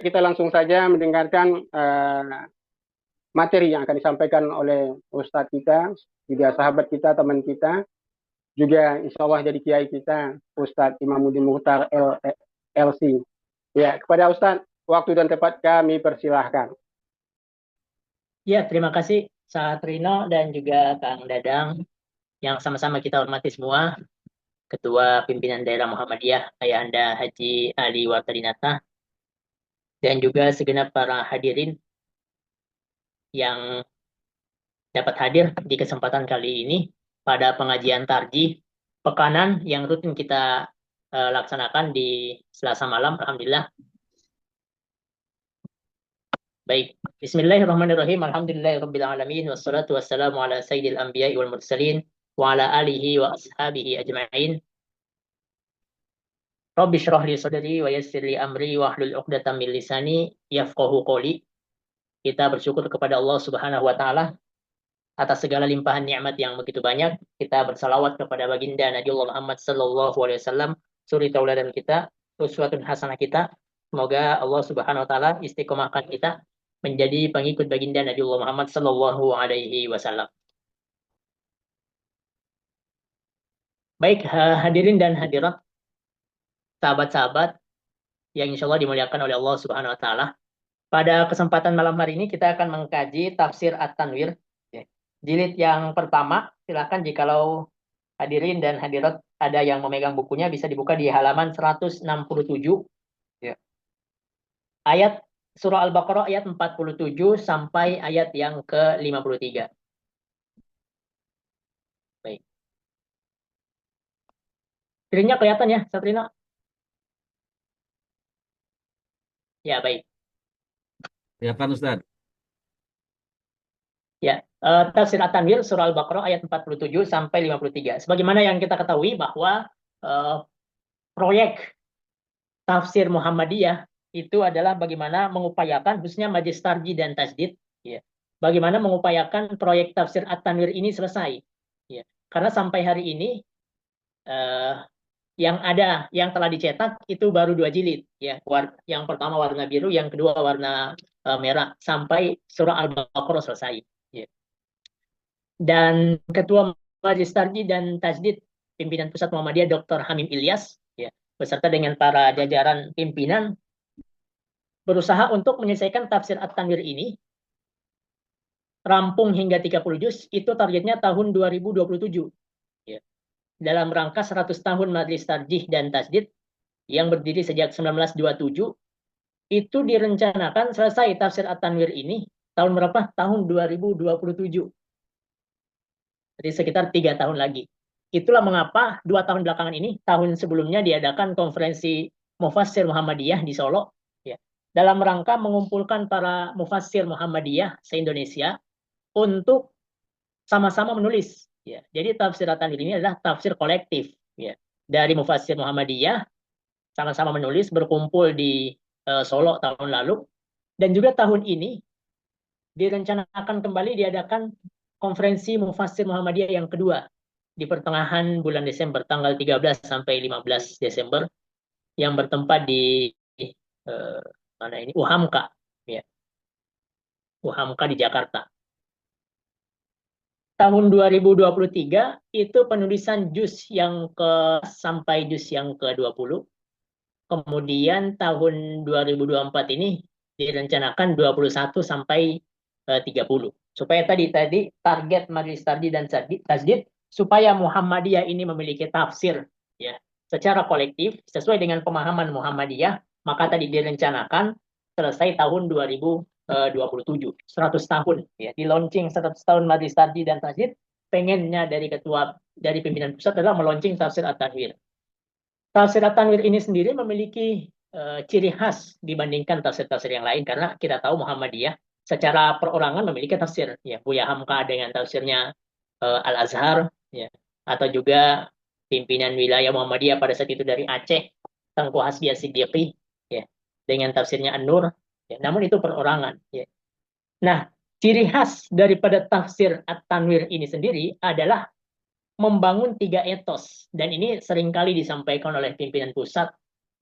kita langsung saja mendengarkan materi yang akan disampaikan oleh Ustadz kita, juga sahabat kita, teman kita, juga insya Allah jadi kiai kita, Ustadz Imamuddin Muhtar LC. Ya, kepada Ustadz, waktu dan tempat kami persilahkan. Ya, terima kasih Sahatrino dan juga Kang Dadang yang sama-sama kita hormati semua, Ketua Pimpinan Daerah Muhammadiyah, Ayahanda Haji Ali Wartadinata, dan juga segenap para hadirin yang dapat hadir di kesempatan kali ini pada pengajian tarjih pekanan yang rutin kita laksanakan di Selasa malam. Alhamdulillah. Baik. Bismillahirrahmanirrahim. Alhamdulillahirabbil alamin wassalatu wassalamu ala sayyidil anbiya'i wal mursalin wa ala alihi wa ashabihi ajma'in. Rabbi shrah li sadri wa yassir li amri wa hlul 'uqdatam min lisani yafqahu qawli. Kita bersyukur kepada Allah Subhanahu wa taala atas segala limpahan nikmat yang begitu banyak. Kita bersalawat kepada baginda Nabiullah Muhammad sallallahu alaihi wasallam, suri tauladan kita, uswatun hasanah kita. Semoga Allah Subhanahu wa taala istiqomahkan kita menjadi pengikut baginda Nabiullah Muhammad sallallahu alaihi wasallam. Baik, hadirin dan hadirat, sahabat-sahabat yang insya Allah dimuliakan oleh Allah Subhanahu wa taala. Pada kesempatan malam hari ini kita akan mengkaji tafsir At-Tanwir, jilid yang pertama. Silakan jikalau hadirin dan hadirat ada yang memegang bukunya bisa dibuka di halaman 167. Ya. Ayat surah Al-Baqarah ayat 47 sampai ayat yang ke-53. Baik. Screen-nya kelihatan ya, Sabrina? Ya, baik. Silakan Ustaz. Ya, tafsir At-Tanwir surah Al-Baqarah ayat 47 sampai 53. Sebagaimana yang kita ketahui bahwa proyek tafsir Muhammadiyah itu adalah bagaimana mengupayakan khususnya Majelis Tarjih dan Tajdid, ya. Bagaimana mengupayakan proyek tafsir At-Tanwir ini selesai, ya. Karena sampai hari ini yang ada yang telah dicetak itu baru 2 jilid, ya. Yang pertama warna biru, yang kedua warna merah sampai surah Al-Baqarah selesai. Ya. Dan Ketua Majelis Tarjih dan Tajdid Pimpinan Pusat Muhammadiyah Dr. Hamim Ilyas, ya, beserta dengan para jajaran pimpinan berusaha untuk menyelesaikan tafsir At-Tanwir ini rampung hingga 30 juz, itu targetnya tahun 2027. Ya. Dalam rangka 100 tahun Majelis Tarjih dan Tajdid yang berdiri sejak 1927, itu direncanakan selesai tafsir At-Tanwir ini tahun berapa? Tahun 2027. Jadi sekitar 3 tahun lagi. Itulah mengapa 2 tahun belakangan ini, tahun sebelumnya diadakan konferensi Mufassir Muhammadiyah di Solo, ya, dalam rangka mengumpulkan para mufassir Muhammadiyah se-Indonesia untuk sama-sama menulis. Ya. Jadi tafsir At-Tanwir ini adalah tafsir kolektif, ya, dari mufassir Muhammadiyah sama-sama menulis berkumpul di Solo tahun lalu, dan juga tahun ini direncanakan kembali diadakan konferensi Mufassir Muhammadiyah yang kedua di pertengahan bulan Desember, tanggal 13 sampai 15 Desember, yang bertempat di mana ini? UHAMKA, ya. UHAMKA di Jakarta. Tahun 2023 itu penulisan juz yang ke sampai juz yang ke-20. Kemudian tahun 2024 ini direncanakan 21 sampai 30. Supaya tadi target Majelis Tarjih dan Tajdid supaya Muhammadiyah ini memiliki tafsir, ya, secara kolektif sesuai dengan pemahaman Muhammadiyah, maka tadi direncanakan selesai tahun 2027, 100 tahun, ya. Di launching 100 tahun Majelis Tarjih dan Tajdid, pengennya dari pimpinan pusat adalah meluncing tafsir At-Tanwir. Tafsir At-Tanwir ini sendiri memiliki ciri khas dibandingkan tafsir-tafsir yang lain, karena kita tahu Muhammadiyah secara perorangan memiliki tafsir, ya, Buya Hamka dengan tafsirnya Al-Azhar, ya, atau juga pimpinan wilayah Muhammadiyah pada saat itu dari Aceh, Tengku Hasbi As-Siddiqi, ya, dengan tafsirnya An-Nur, ya, namun itu perorangan, ya. Nah, ciri khas daripada tafsir At-Tanwir ini sendiri adalah membangun 3 etos, dan ini seringkali disampaikan oleh pimpinan pusat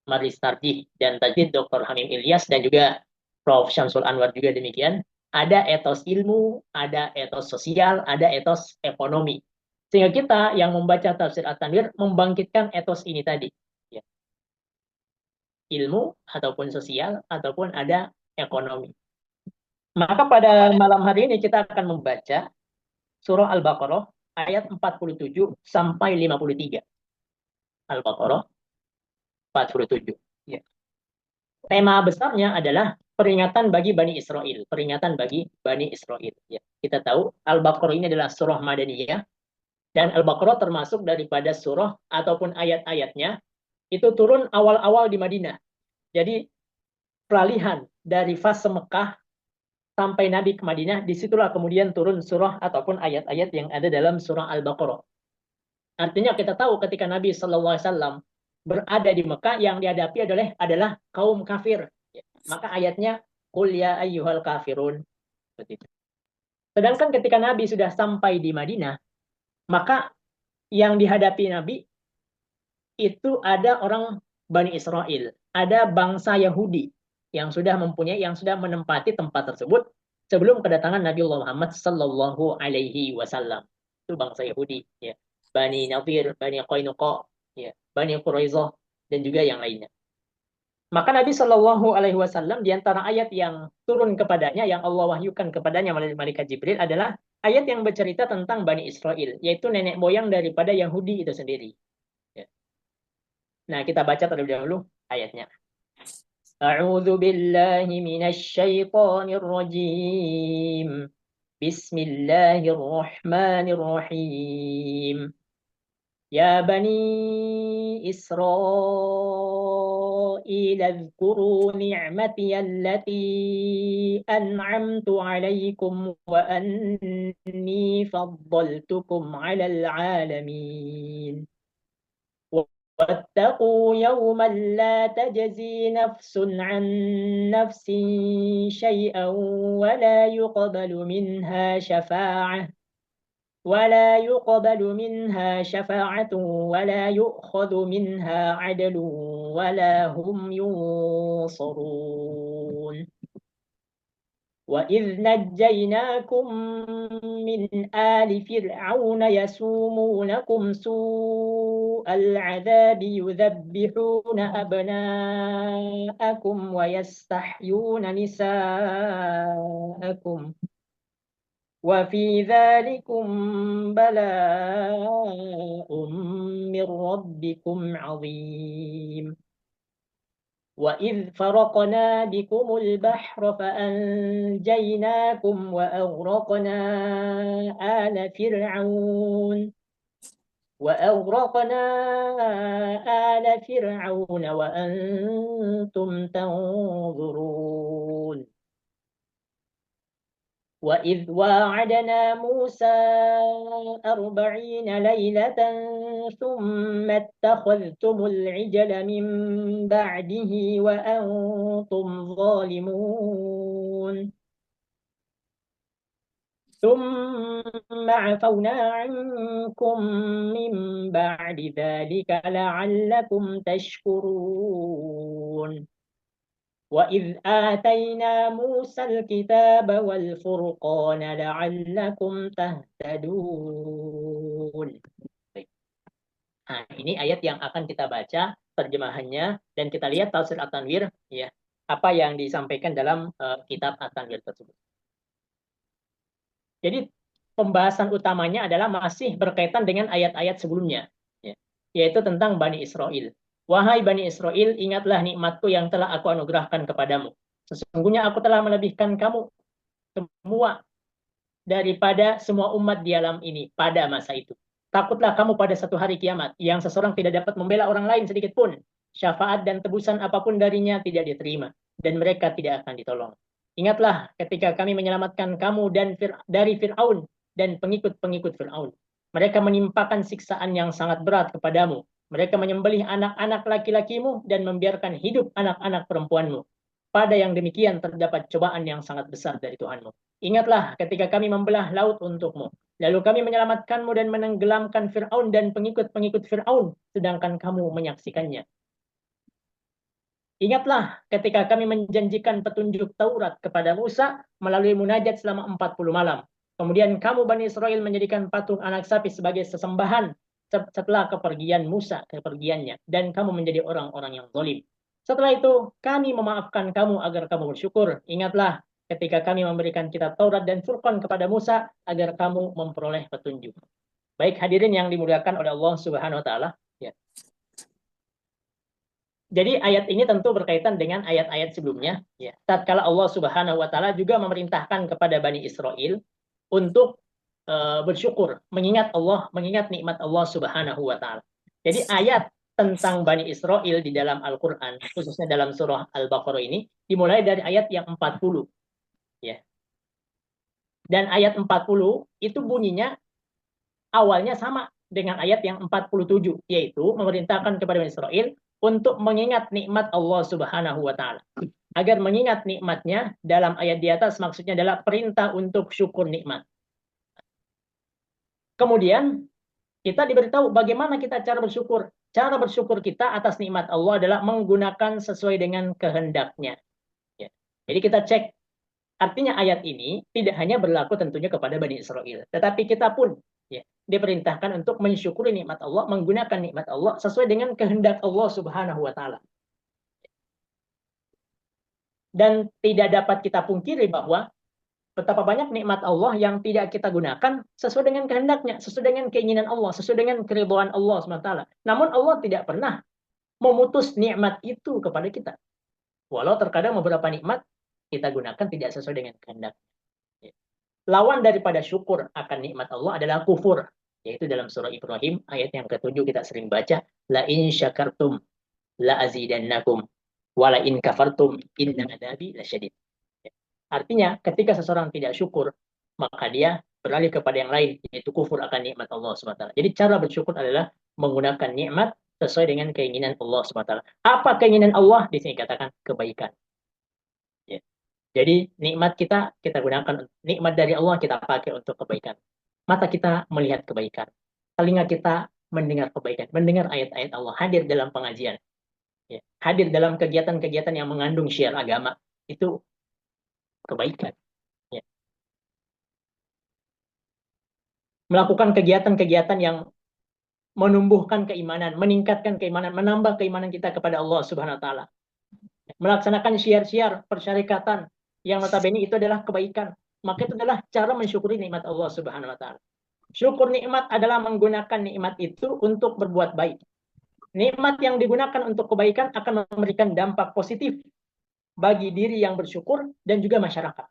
Maris Tarjih dan Tajdid Dr. Hamim Ilyas dan juga Prof. Syamsul Anwar juga demikian. Ada etos ilmu, ada etos sosial, ada etos ekonomi. Sehingga kita yang membaca tafsir At-Tanwir membangkitkan etos ini tadi. Ya. Ilmu ataupun sosial ataupun ada ekonomi. Maka pada malam hari ini kita akan membaca surah Al-Baqarah ayat 47 sampai 53. Al-Baqarah 47. Ya. Tema besarnya adalah peringatan bagi Bani Israel. Peringatan bagi Bani Israel. Ya. Kita tahu Al-Baqarah ini adalah surah Madaniyah. Dan Al-Baqarah termasuk daripada surah ataupun ayat-ayatnya itu turun awal-awal di Madinah. Jadi peralihan dari fase Mekah sampai Nabi ke Madinah, disitulah kemudian turun surah ataupun ayat-ayat yang ada dalam surah Al-Baqarah. Artinya kita tahu ketika Nabi SAW berada di Mekah, yang dihadapi adalah kaum kafir. Maka ayatnya, Qul ya ayyuhal kafirun. Sedangkan ketika Nabi sudah sampai di Madinah, maka yang dihadapi Nabi itu ada orang Bani Israel, ada bangsa Yahudi yang sudah menempati tempat tersebut sebelum kedatangan Nabi Muhammad Sallallahu Alaihi Wasallam. Itu bangsa Yahudi, ya. Bani Nadir, Bani Qainuqa, ya, Bani Quraizah dan juga yang lainnya. Maka Nabi Shallallahu Alaihi Wasallam di antara ayat yang turun kepadanya, yang Allah wahyukan kepadanya melalui malaikat Jibril adalah ayat yang bercerita tentang Bani Israel, yaitu nenek moyang daripada Yahudi itu sendiri. Ya. Nah, kita baca terlebih dahulu ayatnya. A'udzu billahi minasy syaithanir rajim. Bismillahirrahmanirrahim. Ya Bani Israil اذكروا نعمتي التي أنعمت عليكم وأني فضلتكم على العالمين واتقوا يوما لا تجزي نفس عن نفس شيئا ولا يقبل منها شفاعة ولا يؤخذ منها عدل ولا هم ينصرون وإذ نجيناكم من آل فرعون يسومونكم سوء العذاب يذبحون أبناءكم ويستحيون نساءكم وفي ذلكم بلاء من ربكم عظيم وإذ فرقنا بكم البحر فأنجيناكم وأغرقنا آل فرعون وأنتم تنظرون وإذ واعدنا موسى 40 ليلة ثم اتخذتم العجل من بعده وأنتم ظالمون ثم عفونا عنكم من بعد ذلك لعلكم تشكرون وإذ آتينا موسى الكتاب والفرقان لعلكم تهتدون. Nah, ini ayat yang akan kita baca terjemahannya dan kita lihat tafsir At-Tanwir, ya, apa yang disampaikan dalam kitab At-Tanwir tersebut. Jadi pembahasan utamanya adalah masih berkaitan dengan ayat-ayat sebelumnya, ya, yaitu tentang Bani Israel. Wahai Bani Israel, ingatlah nikmatku yang telah aku anugerahkan kepadamu. Sesungguhnya aku telah melebihkan kamu semua daripada semua umat di alam ini pada masa itu. Takutlah kamu pada satu hari kiamat, yang seseorang tidak dapat membela orang lain sedikit pun. Syafaat dan tebusan apapun darinya tidak diterima, dan mereka tidak akan ditolong. Ingatlah ketika kami menyelamatkan kamu dari Fir'aun dan pengikut-pengikut Fir'aun. Mereka menimpakan siksaan yang sangat berat kepadamu. Mereka menyembelih anak-anak laki-lakimu dan membiarkan hidup anak-anak perempuanmu. Pada yang demikian terdapat cobaan yang sangat besar dari Tuhanmu. Ingatlah ketika kami membelah laut untukmu. Lalu kami menyelamatkanmu dan menenggelamkan Fir'aun dan pengikut-pengikut Fir'aun, sedangkan kamu menyaksikannya. Ingatlah ketika kami menjanjikan petunjuk Taurat kepada Musa melalui munajat selama 40 malam. Kemudian kamu Bani Israel menjadikan patung anak sapi sebagai sesembahan setelah kepergian Musa, kepergiannya. Dan kamu menjadi orang-orang yang zalim. Setelah itu, kami memaafkan kamu agar kamu bersyukur. Ingatlah ketika kami memberikan kitab Taurat dan Furqan kepada Musa agar kamu memperoleh petunjuk. Baik hadirin yang dimuliakan oleh Allah Subhanahu wa taala, ya. Jadi ayat ini tentu berkaitan dengan ayat-ayat sebelumnya, ya. Tatkala Allah Subhanahu wa taala juga memerintahkan kepada Bani Israel untuk bersyukur, mengingat Allah, mengingat nikmat Allah Subhanahu wa taala. Jadi ayat tentang Bani Israel di dalam Al-Qur'an, khususnya dalam surah Al-Baqarah ini dimulai dari ayat yang 40, ya. Dan ayat 40 itu bunyinya awalnya sama dengan ayat yang 47, yaitu memerintahkan kepada Bani Israel untuk mengingat nikmat Allah Subhanahu wa taala. Agar mengingat nikmatnya, dalam ayat di atas maksudnya adalah perintah untuk syukur nikmat. Kemudian kita diberitahu bagaimana kita cara bersyukur. Cara bersyukur kita atas nikmat Allah adalah menggunakan sesuai dengan kehendaknya. Ya. Jadi kita cek, artinya ayat ini tidak hanya berlaku tentunya kepada Bani Israel, tetapi kita pun, ya, diperintahkan untuk mensyukuri nikmat Allah, menggunakan nikmat Allah sesuai dengan kehendak Allah Subhanahu wa taala. Dan tidak dapat kita pungkiri bahwa betapa banyak nikmat Allah yang tidak kita gunakan sesuai dengan kehendaknya, sesuai dengan keinginan Allah, sesuai dengan keridhaan Allah SWT. Namun Allah tidak pernah memutus nikmat itu kepada kita. Walau terkadang beberapa nikmat kita gunakan tidak sesuai dengan kehendak. Lawan daripada syukur akan nikmat Allah adalah kufur. Yaitu dalam surah Ibrahim, ayat yang ke-7 kita sering baca, la in syakartum la azidannakum wa la in kafartum inna adabi lasyadid. Artinya, ketika seseorang tidak syukur, maka dia beralih kepada yang lain, yaitu kufur akan nikmat Allah SWT. Jadi cara bersyukur adalah menggunakan nikmat sesuai dengan keinginan Allah SWT. Apa keinginan Allah? Di sini katakan kebaikan. Ya. Jadi nikmat kita gunakan, nikmat dari Allah kita pakai untuk kebaikan. Mata kita melihat kebaikan. Telinga kita mendengar kebaikan, mendengar ayat-ayat Allah, hadir dalam pengajian. Ya. Hadir dalam kegiatan-kegiatan yang mengandung syiar agama. Itu kebaikan. Ya. Melakukan kegiatan-kegiatan yang menumbuhkan keimanan, meningkatkan keimanan, menambah keimanan kita kepada Allah Subhanahu wa taala. Melaksanakan syiar-syiar persyarikatan yang notabene itu adalah kebaikan. Maka itu adalah cara mensyukuri nikmat Allah Subhanahu wa taala. Syukur nikmat adalah menggunakan nikmat itu untuk berbuat baik. Nikmat yang digunakan untuk kebaikan akan memberikan dampak positif bagi diri yang bersyukur dan juga masyarakat.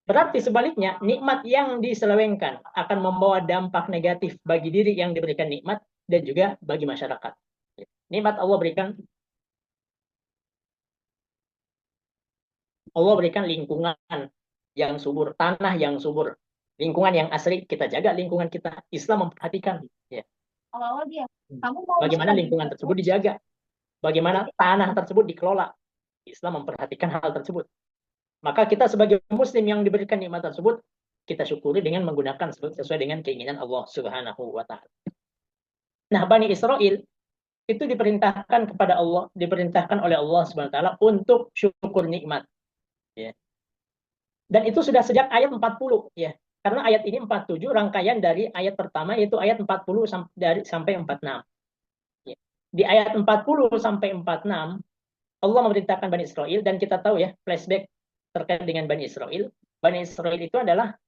Berarti sebaliknya, nikmat yang diselewengkan akan membawa dampak negatif bagi diri yang diberikan nikmat dan juga bagi masyarakat. Nikmat Allah berikan lingkungan yang subur, tanah yang subur, lingkungan yang asri, kita jaga lingkungan kita. Islam memperhatikan. Ya. Bagaimana lingkungan tersebut dijaga, bagaimana tanah tersebut dikelola. Islam memperhatikan hal tersebut. Maka kita sebagai muslim yang diberikan nikmat tersebut, kita syukuri dengan menggunakan sesuai dengan keinginan Allah Subhanahu wa taala. Nah, Bani Israel itu diperintahkan kepada Allah, diperintahkan oleh Allah Subhanahu wa taala untuk syukur nikmat. Ya. Dan itu sudah sejak ayat 40, ya. Karena ayat ini 47 rangkaian dari ayat pertama, yaitu ayat 40 sampai 46. Ya. Di ayat 40 sampai 46 Allah memerintahkan Bani Israel, dan kita tahu ya, flashback terkait dengan Bani Israel. Bani Israel itu adalah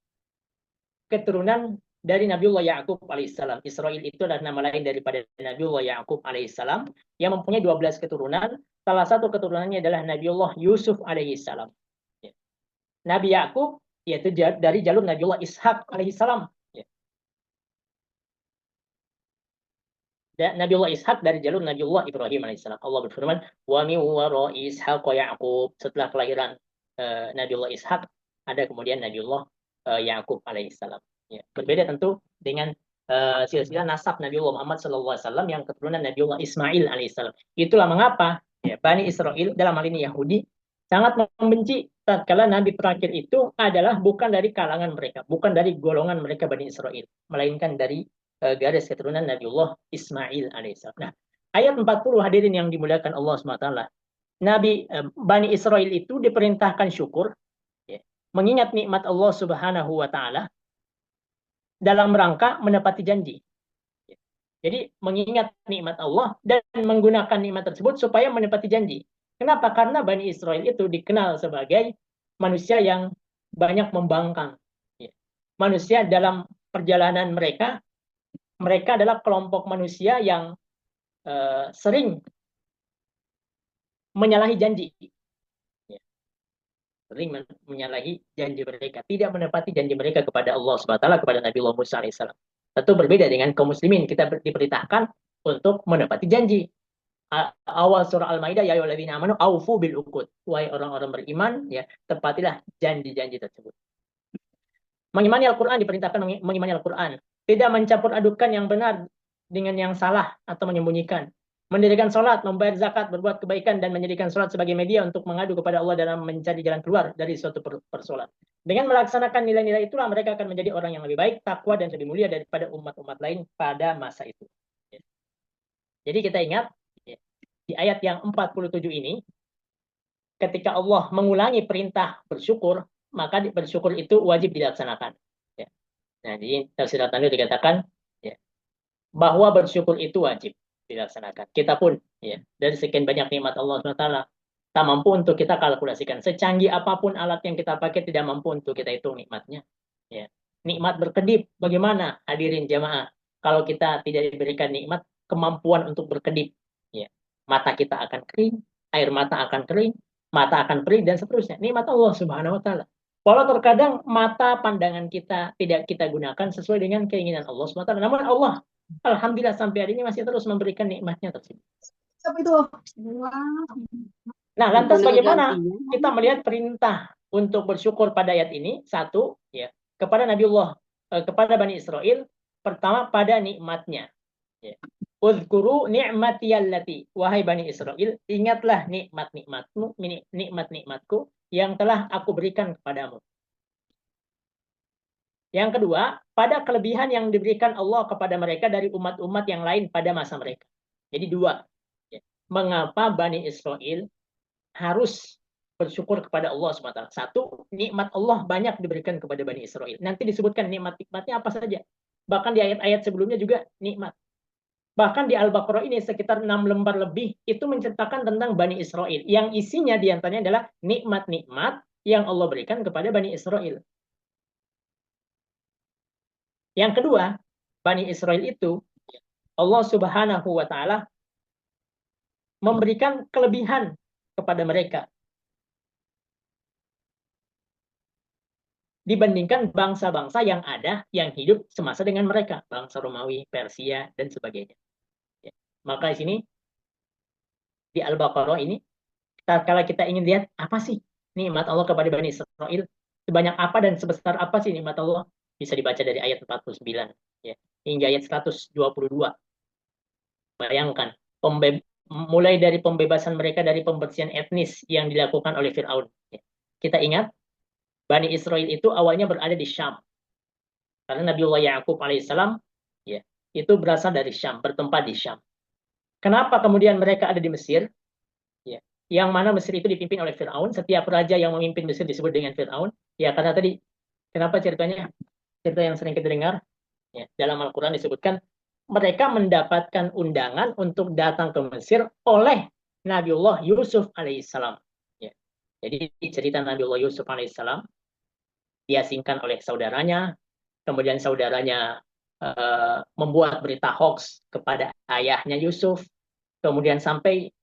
keturunan dari Nabiullah Ya'qub alaihissalam. Israel itu adalah nama lain daripada Nabiullah Ya'qub alaihissalam yang mempunyai 12 keturunan. Salah satu keturunannya adalah Nabiullah Yusuf alaihissalam. Nabi Ya'qub yaitu dari jalur Nabiullah Ishak alaihissalam. Nabiullah Ishak dari jalur Nabiullah Ibrahim alaihissalam. Allah berfirman, "Wa min wara'i Ishaq wa Ya'qub." Setelah kelahiran Nabiullah Ishak, ada kemudian Nabiullah Ya'qub alaihissalam. Ya. Berbeda tentu dengan silsilah nasab Nabiullah Muhammad SAW yang keturunan Nabiullah Ismail alaihissalam. Itulah mengapa ya, Bani Israel, dalam hal ini Yahudi, sangat membenci tatkala Nabi terakhir itu adalah bukan dari kalangan mereka, bukan dari golongan mereka Bani Israel, melainkan dari garis keturunan Nabiullah Ismail alaihissalam. Nah, ayat 40 hadirin yang dimuliakan Allah SWT. Bani Israel itu diperintahkan syukur, ya, mengingat nikmat Allah Subhanahu wa taala dalam rangka menepati janji. Ya. Jadi mengingat nikmat Allah dan menggunakan nikmat tersebut supaya menepati janji. Kenapa? Karena Bani Israel itu dikenal sebagai manusia yang banyak membangkang. Ya. Manusia dalam perjalanan mereka adalah kelompok manusia yang sering menyalahi janji. Ya. Sering menyalahi janji mereka, tidak menepati janji mereka kepada Allah SWT, kepada Nabi Allah Musa AS. Tentu berbeda dengan kaum muslimin, kita diperintahkan untuk menepati janji. Awal surah Al-Maidah, ya ayyuhalladzina amanu aufu bil uqud. Wahai orang-orang beriman, ya, tepatilah janji-janji tersebut. Mengimani Al-Quran, diperintahkan mengimani Al-Quran. Tidak mencampur adukan yang benar dengan yang salah atau menyembunyikan. Mendirikan sholat, membayar zakat, berbuat kebaikan, dan menjadikan sholat sebagai media untuk mengadu kepada Allah dalam mencari jalan keluar dari suatu persoalan. Dengan melaksanakan nilai-nilai itulah mereka akan menjadi orang yang lebih baik, takwa, dan lebih mulia daripada umat-umat lain pada masa itu. Jadi kita ingat, di ayat yang 47 ini, ketika Allah mengulangi perintah bersyukur, maka bersyukur itu wajib dilaksanakan. Nah, di tafsir At-Tanwir dikatakan, ya, bahwa bersyukur itu wajib dilaksanakan. Kita pun, ya, dari sekian banyak nikmat Allah SWT, tak mampu untuk kita kalkulasikan. Secanggih apapun alat yang kita pakai, tidak mampu untuk kita hitung nikmatnya. Ya. Nikmat berkedip, bagaimana hadirin jamaah? Kalau kita tidak diberikan nikmat, kemampuan untuk berkedip, ya, mata kita akan kering, air mata akan kering, mata akan perih, dan seterusnya. Nikmat Allah Subhanahu wa Ta'ala. Walau terkadang mata pandangan kita tidak kita gunakan sesuai dengan keinginan Allah SWT. Namun Allah, alhamdulillah, sampai hari ini masih terus memberikan nikmatnya tersebut. Nah, lantas bagaimana kita melihat perintah untuk bersyukur pada ayat ini? Satu, ya, kepada kepada Bani Israel, pertama pada nikmatnya. Ya. Uzkuru ni'matiyallati, wahai Bani Israel, ingatlah nikmat-nikmatku yang telah aku berikan kepadamu. Yang kedua, pada kelebihan yang diberikan Allah kepada mereka dari umat-umat yang lain pada masa mereka. Jadi dua, ya. Mengapa Bani Israel harus bersyukur kepada Allah SWT? Satu, nikmat Allah banyak diberikan kepada Bani Israel. Nanti disebutkan nikmat-nikmatnya apa saja. Bahkan di ayat-ayat sebelumnya juga nikmat. Bahkan di Al-Baqarah ini sekitar 6 lembar lebih itu menceritakan tentang Bani Israel. Yang isinya diantaranya adalah nikmat-nikmat yang Allah berikan kepada Bani Israel. Yang kedua, Bani Israel itu Allah Subhanahu wa Ta'ala memberikan kelebihan kepada mereka dibandingkan bangsa-bangsa yang ada yang hidup semasa dengan mereka, bangsa Romawi, Persia, dan sebagainya. Ya. Maka di sini di Al-Baqarah ini, kalau kita ingin lihat apa sih nikmat Allah kepada Bani Israel, sebanyak apa dan sebesar apa sih nikmat Allah, bisa dibaca dari ayat 49 ya, hingga ayat 122. Bayangkan, mulai dari pembebasan mereka dari pembersihan etnis yang dilakukan oleh Fir'aun. Ya. Kita ingat, Bani Israel itu awalnya berada di Syam. Karena Nabiullah Ya'qub alaihissalam, ya, itu berasal dari Syam, bertempat di Syam. Kenapa kemudian mereka ada di Mesir? Ya, yang mana Mesir itu dipimpin oleh Fir'aun. Setiap raja yang memimpin Mesir disebut dengan Fir'aun. Ya, karena tadi, kenapa ceritanya? Cerita yang sering kita dengar, ya, dalam Al-Quran disebutkan, mereka mendapatkan undangan untuk datang ke Mesir oleh Nabiullah Yusuf alaihissalam. Ya. Jadi cerita Nabiullah Yusuf alaihissalam diasingkan oleh saudaranya, kemudian saudaranya membuat berita hoax kepada ayahnya Yusuf, kemudian sampai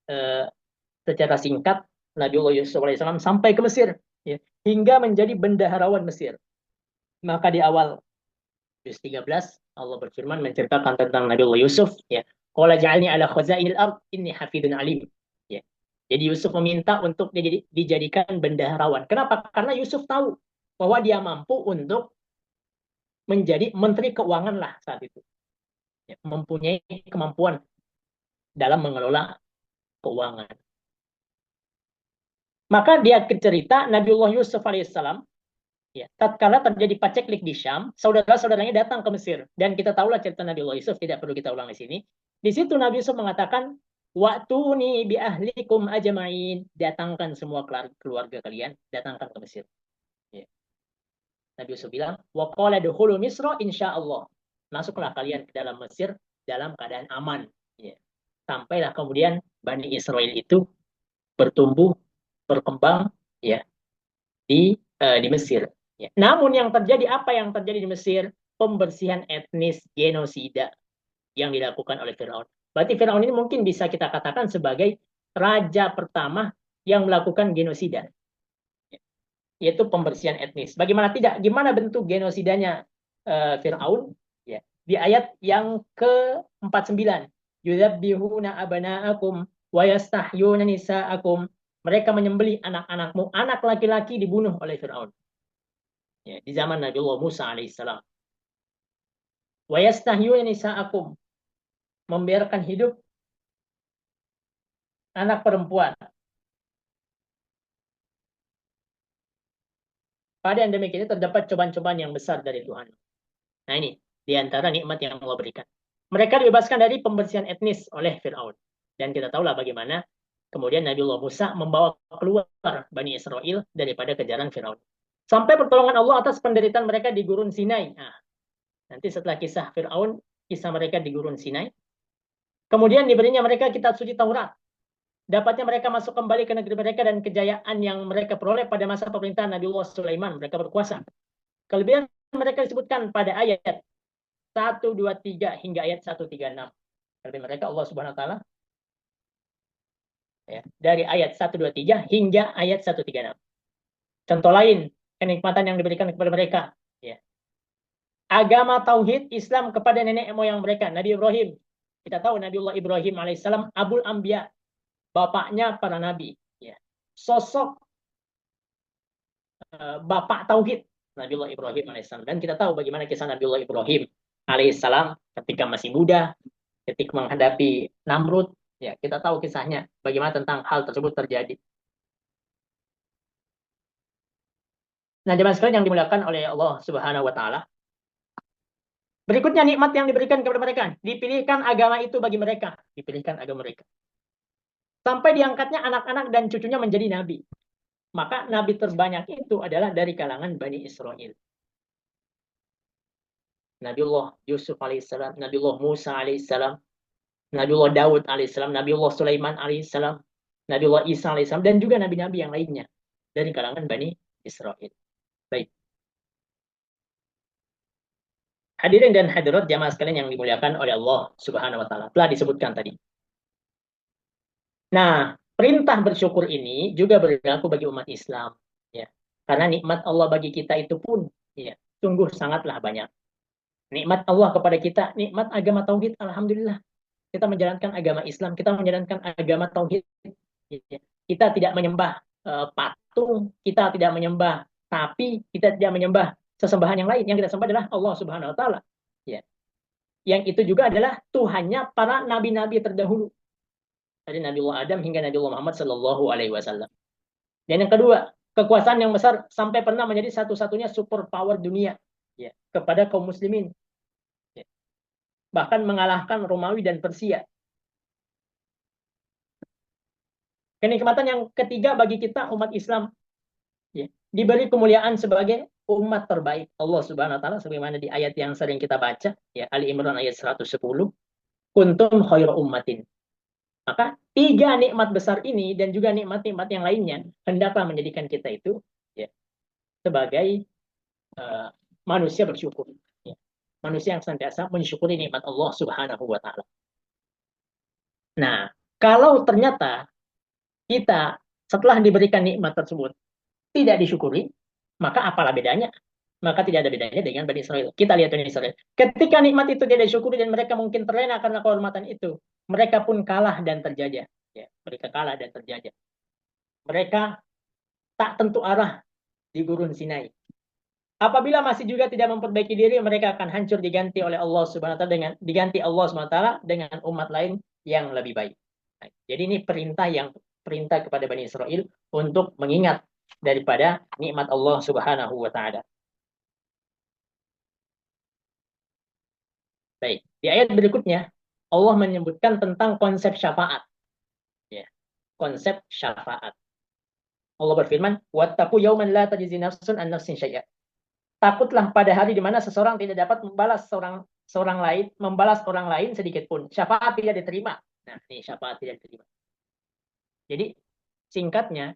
secara singkat Nabiullah Yusuf alaihissalam sampai ke Mesir, ya, hingga menjadi bendaharawan Mesir. Maka di awal juz 13 Allah berfirman menceritakan tentang Nabiullah Yusuf, ya, qala ja'alni ala khazainil ard inni hafidun alim. Ya. Jadi Yusuf meminta untuk dijadikan bendaharawan. Kenapa? Karena Yusuf tahu bahwa dia mampu untuk menjadi menteri keuangan lah saat itu. Ya, mempunyai kemampuan dalam mengelola keuangan. Maka dia cerita Nabiullah Yusuf alaihissalam, ya, tatkala terjadi paceklik di Syam, saudara-saudaranya datang ke Mesir. Dan kita tahulah cerita Nabiullah Yusuf, tidak perlu kita ulang di sini. Di situ Nabi Yusuf mengatakan, Wa'tuni bi ahlikum ajma'in. Datangkan semua keluarga kalian, datangkan ke Mesir. Ya. Nabi Yusuf bilang, wa qala dukhulu Misra insyaallah. Masuklah kalian ke dalam Mesir dalam keadaan aman. Ya. Sampailah kemudian Bani Israel itu bertumbuh, berkembang ya di Mesir. Ya. Namun yang terjadi, apa yang terjadi di Mesir? Pembersihan etnis, genosida yang dilakukan oleh Firaun. Berarti Firaun ini mungkin bisa kita katakan sebagai raja pertama yang melakukan genosida, yaitu pembersihan etnis. Bagaimana tidak? Gimana bentuk genosidanya Firaun? Ya. Di ayat yang ke-49, yuzabbihuna abana'akum wa yastahyuna nisa'akum. Mereka menyembelih anak-anakmu, anak laki-laki dibunuh oleh Firaun. Ya, di zaman Nabiullah Musa alaihissalam. Wa yastahyuna nisa'akum, membiarkan hidup anak perempuan. Pada yang demikian itu terdapat cobaan-cobaan yang besar dari Tuhan. Nah ini, di antara nikmat yang Allah berikan. Mereka dibebaskan dari pembersihan etnis oleh Fir'aun. Dan kita tahulah bagaimana kemudian Nabiullah Musa membawa keluar Bani Israel daripada kejaran Fir'aun. Sampai pertolongan Allah atas penderitaan mereka di Gurun Sinai. Nah, nanti setelah kisah Fir'aun, kisah mereka di Gurun Sinai, kemudian diberinya mereka kitab suci Taurat. Dapatnya mereka masuk kembali ke negeri mereka dan kejayaan yang mereka peroleh pada masa pemerintahan Nabiullah Sulaiman. Mereka berkuasa. Kelebihan mereka disebutkan pada ayat 123 hingga ayat 136. Kelebihan mereka Allah Subhanahu wa taala ya, dari ayat 123 hingga ayat 136. Contoh lain, kenikmatan yang diberikan kepada mereka ya. Agama tauhid Islam kepada nenek moyang mereka, Nabi Ibrahim. Kita tahu Nabiullah Ibrahim alaihissalam Abul Anbiya, bapaknya para nabi ya. Sosok bapak tauhid Nabiullah Ibrahim alaihissalam. Dan kita tahu bagaimana kisah Nabiullah Ibrahim alaihissalam ketika masih muda, ketika menghadapi Namrud, ya kita tahu kisahnya bagaimana tentang hal tersebut terjadi. Nah, jemaah sekalian yang dimuliakan oleh Allah Subhanahu wa taala. Berikutnya nikmat yang diberikan kepada mereka, dipilihkan agama itu bagi mereka, dipilihkan agama mereka. Sampai diangkatnya anak-anak dan cucunya menjadi nabi. Maka nabi terbanyak itu adalah dari kalangan Bani Israel. Nabiullah Yusuf alaihissalam, Nabiullah Musa alaihissalam, Nabiullah Daud alaihissalam, Nabiullah Sulaiman alaihissalam, Nabiullah Isa alaihissalam, dan juga nabi-nabi yang lainnya dari kalangan Bani Israel. Baik. Hadirin dan hadirat jamaah sekalian yang dimuliakan oleh Allah Subhanahu wa taala. Telah disebutkan tadi. Nah, perintah bersyukur ini juga berlaku bagi umat Islam, ya. Karena nikmat Allah bagi kita itu pun ya, sungguh sangatlah banyak. Nikmat Allah kepada kita, nikmat agama tauhid, alhamdulillah. Kita menjalankan agama Islam, kita menjalankan agama tauhid. Ya. Kita tidak menyembah patung, kita tidak menyembah sapi, kita tidak menyembah sesembahan yang lain. Yang kita sembah adalah Allah Subhanahu wa taala. Ya. Yang itu juga adalah Tuhannya para nabi-nabi terdahulu. Dari Nabiullah Adam hingga Nabiullah Muhammad sallallahu alaihi wasallam. Dan yang kedua, kekuasaan yang besar sampai pernah menjadi satu-satunya super power dunia ya, kepada kaum muslimin. Ya. Bahkan mengalahkan Romawi dan Persia. Kenikmatan yang ketiga bagi kita umat Islam ya, diberi kemuliaan sebagai umat terbaik Allah Subhanahu wa taala sebagaimana di ayat yang sering kita baca ya, Ali Imran ayat 110, kuntum khairu ummatin. Maka tiga nikmat besar ini dan juga nikmat-nikmat yang lainnya hendaklah menjadikan kita itu ya, sebagai manusia bersyukur. Ya. Manusia yang senantiasa mensyukuri nikmat Allah Subhanahu wa taala. Nah, kalau ternyata kita setelah diberikan nikmat tersebut tidak disyukuri, maka apalah bedanya? Maka tidak ada bedanya dengan Bani Israel. Kita lihat Bani Israel. Ketika nikmat itu tidak disyukuri dan mereka mungkin terlena karena kehormatan itu, mereka pun kalah dan terjajah. Ya, mereka kalah dan terjajah. Mereka tak tentu arah di Gurun Sinai. Apabila masih juga tidak memperbaiki diri, mereka akan hancur diganti oleh Allah Subhanahu wa taala dengan umat lain yang lebih baik. Nah, jadi ini perintah kepada Bani Israel untuk mengingat daripada nikmat Allah Subhanahu wa taala. Baik, di ayat berikutnya Allah menyebutkan tentang konsep syafaat. konsep syafaat. Allah berfirman, "Wattaqu yawman la tajzi nafsun an nafsin syai'a." Takutlah pada hari di mana seseorang tidak dapat membalas membalas orang lain sedikit pun. Syafaat tidak diterima. Nah, ini syafaat tidak diterima. Jadi, singkatnya,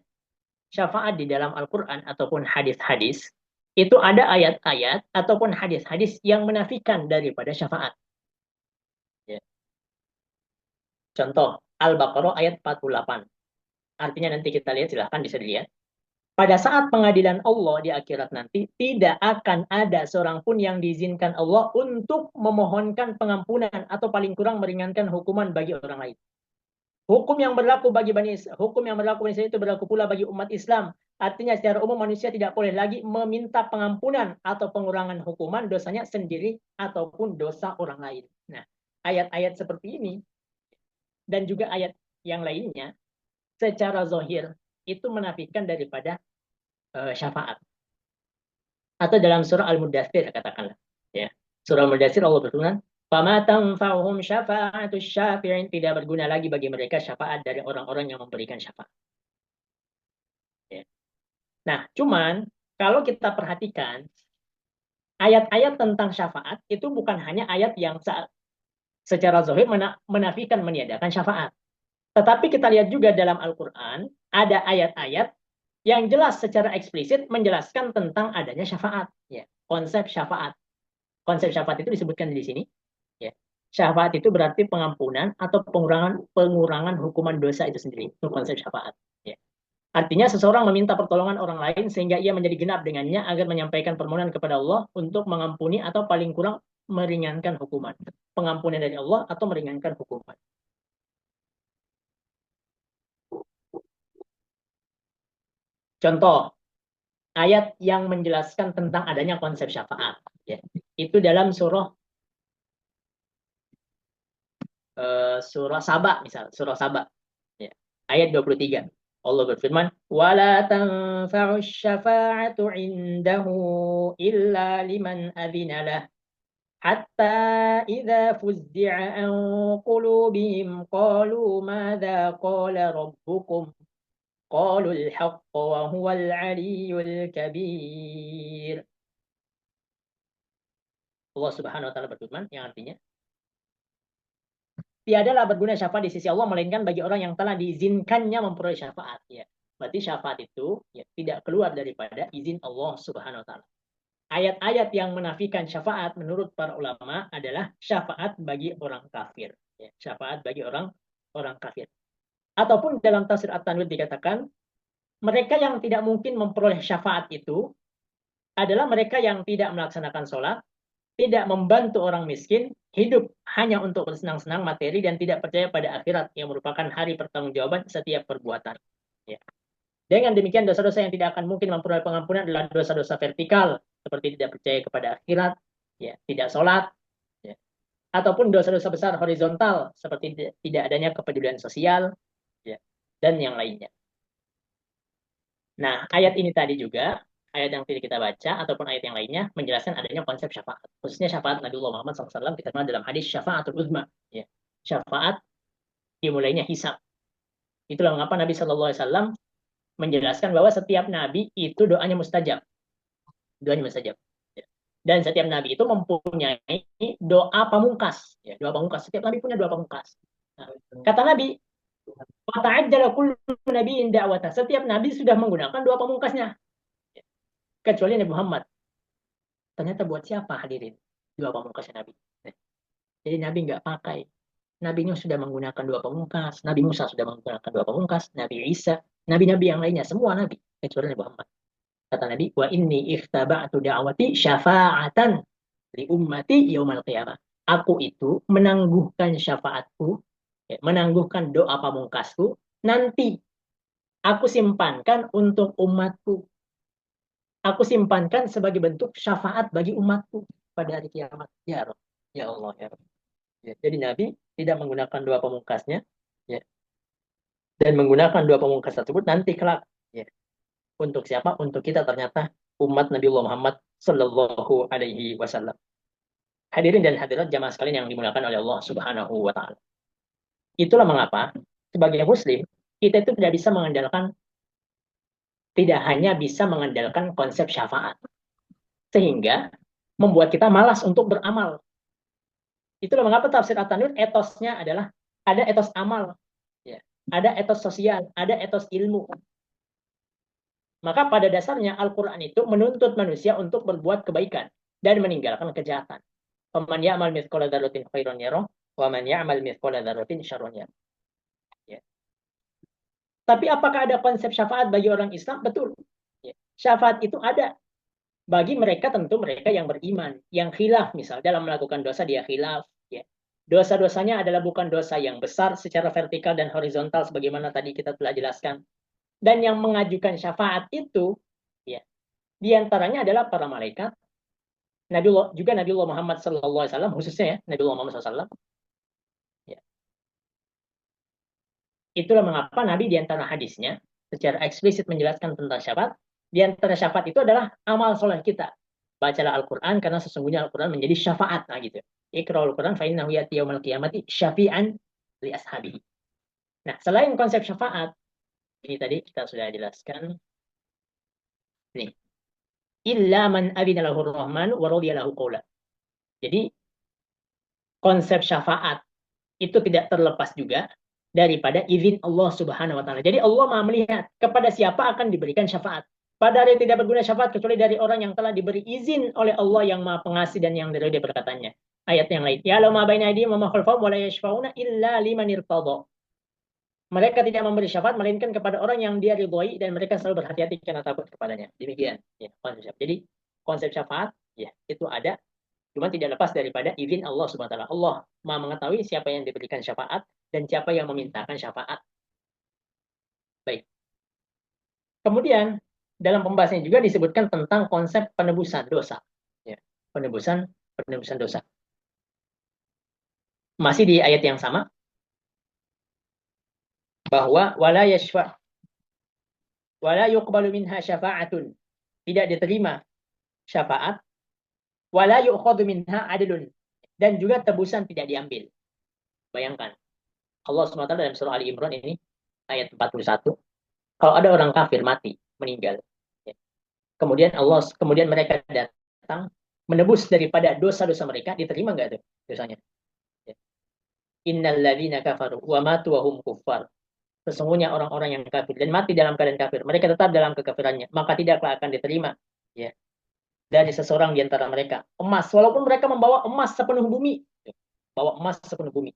syafaat di dalam Al-Quran ataupun hadis-hadis, itu ada ayat-ayat ataupun hadis-hadis yang menafikan daripada syafaat. Ya. Contoh, Al-Baqarah ayat 48. Artinya nanti kita lihat, silahkan bisa dilihat. Pada saat pengadilan Allah di akhirat nanti, tidak akan ada seorang pun yang diizinkan Allah untuk memohonkan pengampunan atau paling kurang meringankan hukuman bagi orang lain. Hukum yang berlaku bagi Bani Israel itu berlaku pula bagi umat Islam. Artinya secara umum manusia tidak boleh lagi meminta pengampunan atau pengurangan hukuman dosanya sendiri ataupun dosa orang lain. Nah, ayat-ayat seperti ini dan juga ayat yang lainnya secara zahir itu menafikan daripada syafaat. Atau dalam surah Al-Mudaththir katakanlah, ya. Surah Al-Mudaththir Allah berfirman, "Fama tanfa'uhum syafa'atus syafi'in." Tidak berguna lagi bagi mereka syafaat dari orang-orang yang memberikan syafaat. Ya. Nah, cuman kalau kita perhatikan ayat-ayat tentang syafaat itu bukan hanya ayat yang secara zahir menafikan meniadakan syafaat. Tetapi kita lihat juga dalam Al-Quran ada ayat-ayat yang jelas secara eksplisit menjelaskan tentang adanya syafaat. Ya, konsep syafaat. Konsep syafaat itu disebutkan di sini. Ya. Syafaat itu berarti pengampunan atau pengurangan hukuman dosa itu sendiri. Itu konsep syafaat. Ya. Artinya seseorang meminta pertolongan orang lain sehingga ia menjadi genap dengannya agar menyampaikan permohonan kepada Allah untuk mengampuni atau paling kurang meringankan hukuman. Pengampunan dari Allah atau meringankan hukuman. Contoh, ayat yang menjelaskan tentang adanya konsep syafaat. Ya. Itu dalam surah Saba, misal surah Saba. Ya. Ayat 23. Allah berfirman, "Wala tanfa'u syafa'atu 'indahu illa liman adzina lah. Hatta idza fuzzi'a an qulubihim qalu madza qala rabbukum." Qalul haqqa wa huwal 'aliyyul kabir. Allah Subhanahu wa taala berfirman yang artinya tiadalah berguna syafaat di sisi Allah melainkan bagi orang yang telah diizinkannya memperoleh syafaat. Ya. Berarti syafaat itu ya, tidak keluar daripada izin Allah Subhanahu wa taala. Ayat-ayat yang menafikan syafaat menurut para ulama adalah syafaat bagi orang kafir. Ya. Syafaat bagi orang kafir. Ataupun dalam tafsir At-Tanwir dikatakan mereka yang tidak mungkin memperoleh syafaat itu adalah mereka yang tidak melaksanakan sholat, tidak membantu orang miskin, hidup hanya untuk bersenang-senang materi dan tidak percaya pada akhirat yang merupakan hari pertanggungjawaban setiap perbuatan. Ya. Dengan demikian dosa-dosa yang tidak akan mungkin memperoleh pengampunan adalah dosa-dosa vertikal seperti tidak percaya kepada akhirat, ya, tidak sholat, ya. Ataupun dosa-dosa besar horizontal seperti tidak adanya kepedulian sosial, ya, dan yang lainnya. Nah, ayat ini tadi juga, ayat yang tadi kita baca, ataupun ayat yang lainnya, menjelaskan adanya konsep syafaat. Khususnya syafaat Nabi Muhammad SAW, kita kenal dalam hadis syafaatul uzma. Ya. Syafaat dimulainya hisab. Itulah mengapa Nabi SAW menjelaskan bahwa setiap Nabi itu doanya mustajab. Doanya mustajab. Ya. Dan setiap Nabi itu mempunyai doa pamungkas. Ya, doa pamungkas. Setiap Nabi punya doa pamungkas. Nah, kata Nabi, setiap nabi sudah menggunakan doa pamungkasnya. Kecuali Nabi Muhammad. Ternyata buat siapa hadirin doa pamungkasnya Nabi? Jadi Nabi nggak pakai. Nabi Nuh sudah menggunakan doa pamungkas. Nabi Musa sudah menggunakan doa pamungkas. Nabi Isa. Nabi-nabi yang lainnya. Semua Nabi. Kecuali Nabi Muhammad. Kata Nabi, wa inni iftaba'tu da'wati syafa'atan li ummati yaumal qiyamah. Aku itu menangguhkan syafaatku, menangguhkan doa pamungkasku, nanti aku simpankan untuk umatku. Aku simpankan sebagai bentuk syafaat bagi umatku pada hari kiamat. Ya Rabb. Ya Allah, ya Rabb. Ya, jadi Nabi tidak menggunakan doa pamungkasnya, ya, dan menggunakan doa pamungkas tersebut nanti kelak. Ya. Untuk siapa? Untuk kita ternyata umat Nabi Muhammad Sallallahu Alaihi Wasallam. Hadirin dan hadirat jamaah sekalian yang dimuliakan oleh Allah Subhanahu Wa Taala. Itulah mengapa sebagai Muslim kita itu tidak hanya bisa mengandalkan konsep syafaat, sehingga membuat kita malas untuk beramal. Itulah mengapa tafsir At-Tanwir etosnya adalah ada etos amal, ya. Ada etos sosial, ada etos ilmu. Maka pada dasarnya Al-Quran itu menuntut manusia untuk berbuat kebaikan dan meninggalkan kejahatan. Faman ya'mal mithqala dzarratin khairan yarah, wa man ya'mal mithqala dzarratin syarran yarah. Ya. Tapi apakah ada konsep syafaat bagi orang Islam? Betul. Ya. Syafaat itu ada bagi mereka, tentu mereka yang beriman, yang khilaf, misal dalam melakukan dosa dia khilaf. Ya. Dosa-dosanya adalah bukan dosa yang besar secara vertikal dan horizontal sebagaimana tadi kita telah jelaskan. Dan yang mengajukan syafaat itu, ya, diantaranya adalah para malaikat, Nabiullah Muhammad SAW, khususnya ya, Nabiullah Muhammad SAW. Ya. Itulah mengapa Nabi diantara hadisnya secara eksplisit menjelaskan tentang syafaat. Diantara syafaat itu adalah amal soleh kita. Bacalah Al-Quran karena sesungguhnya Al-Quran menjadi syafaat. Nah, gitu. Iqra'ul Quran fa innahu ya'ti yaumal qiyamati syafi'an li ashabihi. Nah, selain konsep syafaat, ini tadi kita sudah jelaskan. Nih. Illa man adina lahu rahman wa radiya lahu qawla. Jadi konsep syafaat itu tidak terlepas juga daripada izin Allah Subhanahu wa taala. Jadi Allah Maha melihat kepada siapa akan diberikan syafaat. Pada hari tidak berguna syafaat kecuali dari orang yang telah diberi izin oleh Allah yang Maha Pengasih dan yang dari dia perkataannya. Ayat yang lain. Ya la ma baina aydihim wa ma khalfahum wa la yashfa'una illa liman irtada. Mereka tidak memberi syafaat melainkan kepada orang yang dia ridhoi dan mereka selalu berhati-hati karena takut kepadanya. Demikian ya, konsep. Jadi konsep syafaat ya itu ada, cuma tidak lepas daripada izin Allah Subhanahu wa taala. Allah Maha mengetahui siapa yang diberikan syafaat dan siapa yang memintakan syafaat. Baik. Kemudian dalam pembahasannya juga disebutkan tentang konsep penebusan dosa. Ya, penebusan dosa. Masih di ayat yang sama, bahwa wala yashfa' wala yuqbalu minha syafa'atun, tidak diterima syafaat, wala yu'khadhu minha adlun, dan juga tebusan tidak diambil. Bayangkan Allah SWT dalam surah Ali Imran ini ayat 41, kalau ada orang kafir mati, meninggal, ya. Kemudian mereka datang menebus daripada dosa-dosa mereka, diterima nggak tuh dosanya? Ya. Innal ladzina kafaru wa matu wa hum kuffar. Sesungguhnya orang-orang yang kafir dan mati dalam keadaan kafir, mereka tetap dalam kekafirannya, maka tidaklah akan diterima, ya, dari seseorang di antara mereka emas, walaupun mereka membawa emas sepenuh bumi, bawa emas sepenuh bumi.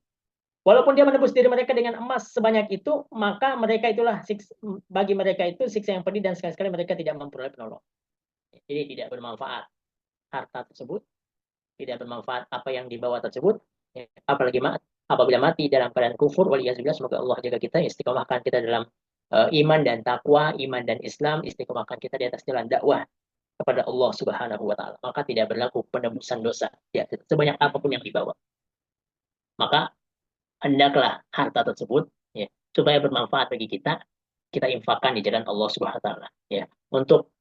Walaupun dia menebus diri mereka dengan emas sebanyak itu, maka bagi mereka itu siksa yang pedih dan sekali-sekali mereka tidak memperoleh penolong. Jadi tidak bermanfaat harta tersebut, tidak bermanfaat apa yang dibawa tersebut, ya, apalagi apabila mati dalam keadaan kufur, waliyahzubillah, semoga Allah jaga kita, istiqomahkan kita dalam iman dan takwa, iman dan Islam, istiqomahkan kita di atas jalan dakwah kepada Allah Subhanahu wa taala. Maka tidak berlaku penebusan dosa, ya, sebanyak apapun yang dibawa. Maka hendaklah harta tersebut, ya, supaya bermanfaat bagi kita infakkan di jalan Allah Subhanahu wa taala, ya, untuk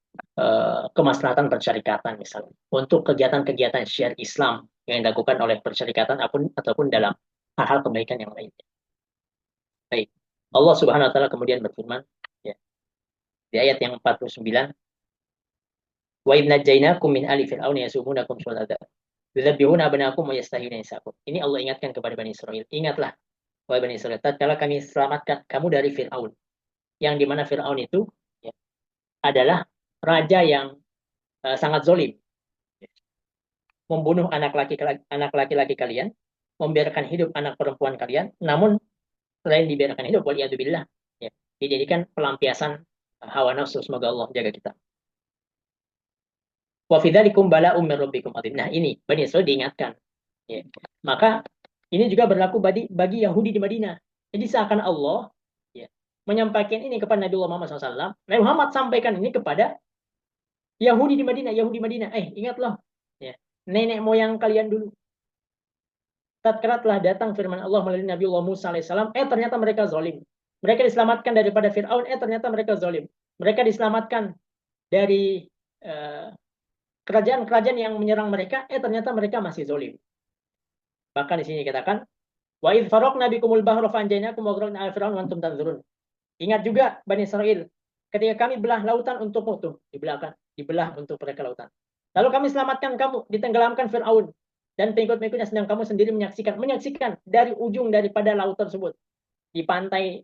kemaslahatan persyarikatan misalnya, untuk kegiatan-kegiatan syiar Islam yang dilakukan oleh persyarikatan ataupun dalam hal-hal kebaikan yang lainnya. Baik. Allah Subhanahu wa taala kemudian berfirman, ya, di ayat yang 49, wa idh najjaynakum min ali fir'auna yasumunakum su'al adzab yuzabbihuna abnaakum wa yastahyuna nisaakum. Ini Allah ingatkan kepada Bani Israil. Ingatlah wahai Bani Israil, tatkala kami selamatkan kamu dari Fir'aun, yang dimana Fir'aun itu, ya, adalah raja yang sangat zalim, membunuh anak laki-laki kalian, membiarkan hidup anak perempuan kalian, namun selain dibiarkan hidup, waliyadzubillah, ya, dijadikan pelampiasan hawa nafsu. Semoga Allah jaga kita. Wa fidzalikum bala'um min rabbikum adzim. Nah, ini Bani Israil diingatkan, ya. Maka ini juga berlaku bagi Yahudi di Madinah. Jadi seakan Allah, ya, menyampaikan ini kepada Nabi Muhammad SAW. Nabi Muhammad sampaikan ini kepada Yahudi di Madinah. Ingatlah, ya, nenek moyang kalian dulu. Tatkala telah datang firman Allah melalui Nabi Musa alaihissalam, ternyata mereka zalim. Mereka diselamatkan daripada Fir'aun, ternyata mereka zalim. Mereka diselamatkan dari kerajaan-kerajaan yang menyerang mereka, ternyata mereka masih zalim. Bahkan di sini dikatakan, wa idh faraqna bikumul bahra fa anjaynakum wa aghraqna ala fir'aun wa antum tanzurun. Ingat juga Bani Israel, ketika kami belah lautan untukmu tuh, dibelah untuk mereka lautan. Lalu kami selamatkan kamu, ditenggelamkan Fir'aun dan pengikut-pengikutnya, sedang kamu sendiri menyaksikan dari ujung daripada laut tersebut. Di pantai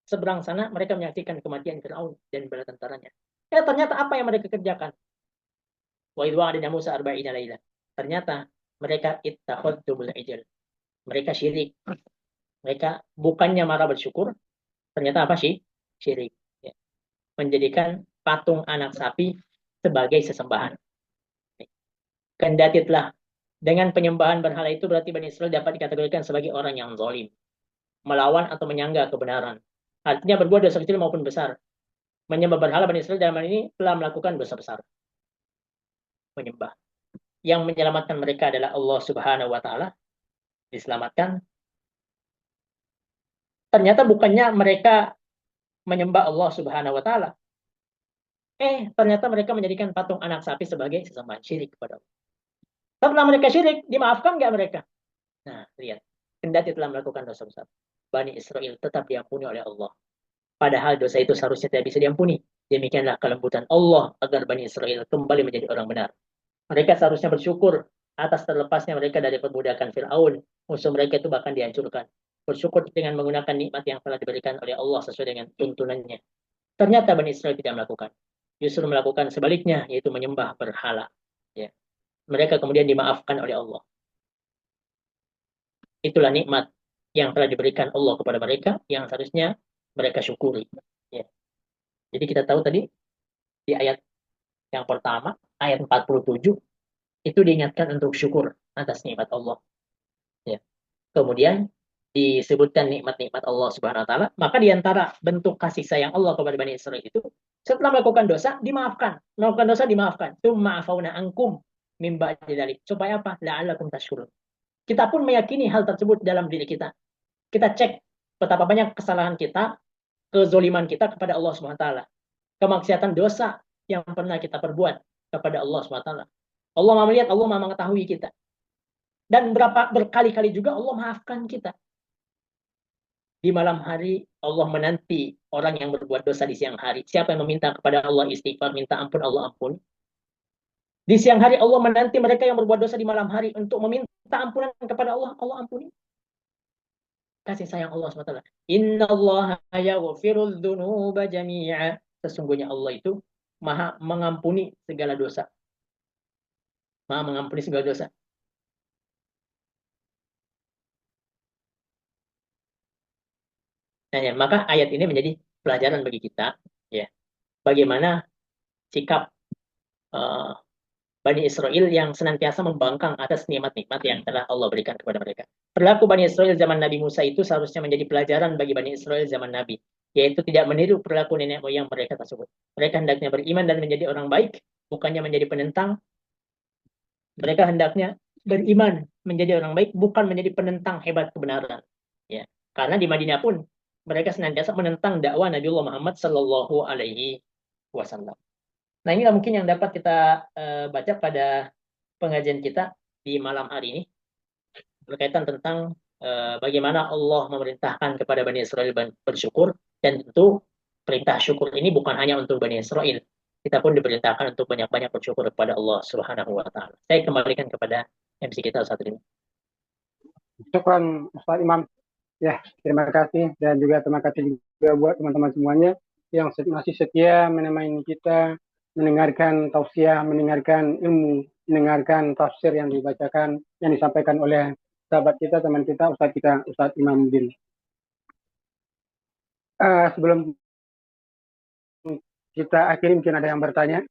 seberang sana mereka menyaksikan kematian Fir'aun dan bala tentaranya. Ya, ternyata apa yang mereka kerjakan? Wa idh wa'adna Musa arba'ina laila. Ternyata mereka ittakhadtumul ijl. Mereka syirik. Mereka bukannya malah bersyukur, ternyata apa sih? Syirik. Ya. Menjadikan patung anak sapi sebagai sesembahan. Kendati telah dengan penyembahan berhala itu, berarti Bani Israel dapat dikategorikan sebagai orang yang zalim, melawan atau menyangga kebenaran. Artinya berbuat dosa kecil maupun besar. Menyembah berhala, Bani Israel dalam hal ini telah melakukan dosa besar. Menyembah. Yang menyelamatkan mereka adalah Allah Subhanahu wa taala. Diselamatkan. Ternyata bukannya mereka menyembah Allah Subhanahu wa taala. Ternyata mereka menjadikan patung anak sapi sebagai sesembahan, syirik kepada Allah. Setelah mereka syirik, dimaafkan nggak mereka? Nah, lihat. Kendati telah melakukan dosa besar, Bani Israel tetap diampuni oleh Allah. Padahal dosa itu seharusnya tidak bisa diampuni. Demikianlah kelembutan Allah agar Bani Israel kembali menjadi orang benar. Mereka seharusnya bersyukur atas terlepasnya mereka dari perbudakan Fir'aun. Musuh mereka itu bahkan dihancurkan. Bersyukur dengan menggunakan nikmat yang telah diberikan oleh Allah sesuai dengan tuntunannya. Ternyata Bani Israel tidak melakukan. Justru melakukan sebaliknya, yaitu menyembah berhala. Ya. Mereka kemudian dimaafkan oleh Allah. Itulah nikmat yang telah diberikan Allah kepada mereka, yang seharusnya mereka syukuri. Ya. Jadi kita tahu tadi, di ayat yang pertama, ayat 47, itu diingatkan untuk syukur atas nikmat Allah. Ya. Kemudian disebutkan nikmat-nikmat Allah Subhanahu wa taala, maka di antara bentuk kasih sayang Allah kepada Bani Israel itu, setelah melakukan dosa dimaafkan. Melakukan dosa dimaafkan. Tsumma afauna ankum min ba'di dzalik. Supaya apa? La'allakum tashkurun. Kita pun meyakini hal tersebut dalam diri kita. Kita cek betapa banyak kesalahan kita, kezoliman kita kepada Allah Subhanahu wa taala. Kemaksiatan dosa yang pernah kita perbuat kepada Allah Subhanahu wa taala. Allah Maha melihat, Allah Maha mengetahui kita. Dan berkali-kali juga Allah maafkan kita. Di malam hari Allah menanti orang yang berbuat dosa di siang hari. Siapa yang meminta kepada Allah istighfar, minta ampun, Allah ampun. Di siang hari Allah menanti mereka yang berbuat dosa di malam hari untuk meminta ampunan kepada Allah, Allah ampuni. Kasih sayang Allah SWT. Inna Allah yaghfirul dzunuba jami'a. Sesungguhnya Allah itu Maha mengampuni segala dosa. Maha mengampuni segala dosa. Nah, ya, maka ayat ini menjadi pelajaran bagi kita, ya, bagaimana sikap Bani Israel yang senantiasa membangkang atas nikmat-nikmat yang telah Allah berikan kepada mereka. Perilaku Bani Israel zaman Nabi Musa itu seharusnya menjadi pelajaran bagi Bani Israel zaman Nabi, yaitu tidak meniru perilaku nenek moyang mereka tersebut. Mereka hendaknya beriman dan menjadi orang baik, bukannya menjadi penentang. Mereka hendaknya beriman menjadi orang baik, bukan menjadi penentang hebat kebenaran. Ya, karena di Madinah pun mereka senantiasa menentang dakwah Nabiullah Muhammad Sallallahu Alaihi Wasallam. Nah, inilah mungkin yang dapat kita baca pada pengajian kita di malam hari ini berkaitan tentang bagaimana Allah memerintahkan kepada Bani Israel bersyukur, dan tentu perintah syukur ini bukan hanya untuk Bani Israel. Kita pun diperintahkan untuk banyak-banyak bersyukur kepada Allah Subhanahu wa taala. Saya kembalikan kepada MC kita saat ini. Syukran Ustaz Imam. Ya, terima kasih, dan juga terima kasih juga buat teman-teman semuanya yang masih setia menemani kita, mendengarkan tausiah, mendengarkan ilmu, mendengarkan tafsir yang dibacakan, yang disampaikan oleh sahabat kita, teman kita, Ustaz Imam Bin. Sebelum kita akhiri, mungkin ada yang bertanya.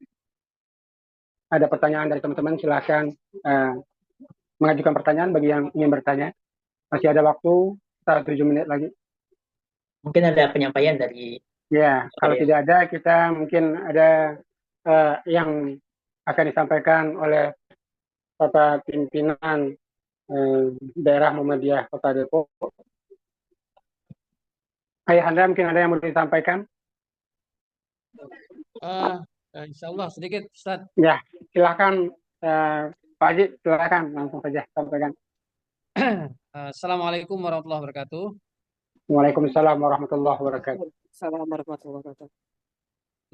Ada pertanyaan dari teman-teman, silahkan mengajukan pertanyaan bagi yang ingin bertanya. Masih ada waktu 7 menit lagi. Mungkin ada penyampaian dari... Ya, kalau tidak ada, kita mungkin ada yang akan disampaikan oleh Bapak pimpinan daerah Muhammadiyah Kota Depok. Ayah Anda mungkin ada yang mau disampaikan? Insya Allah sedikit, Ustaz. Ya, silakan Pak Haji, silakan langsung saja sampaikan. Assalamualaikum warahmatullahi wabarakatuh. Waalaikumsalam warahmatullahi wabarakatuh. Assalamualaikum warahmatullahi wabarakatuh.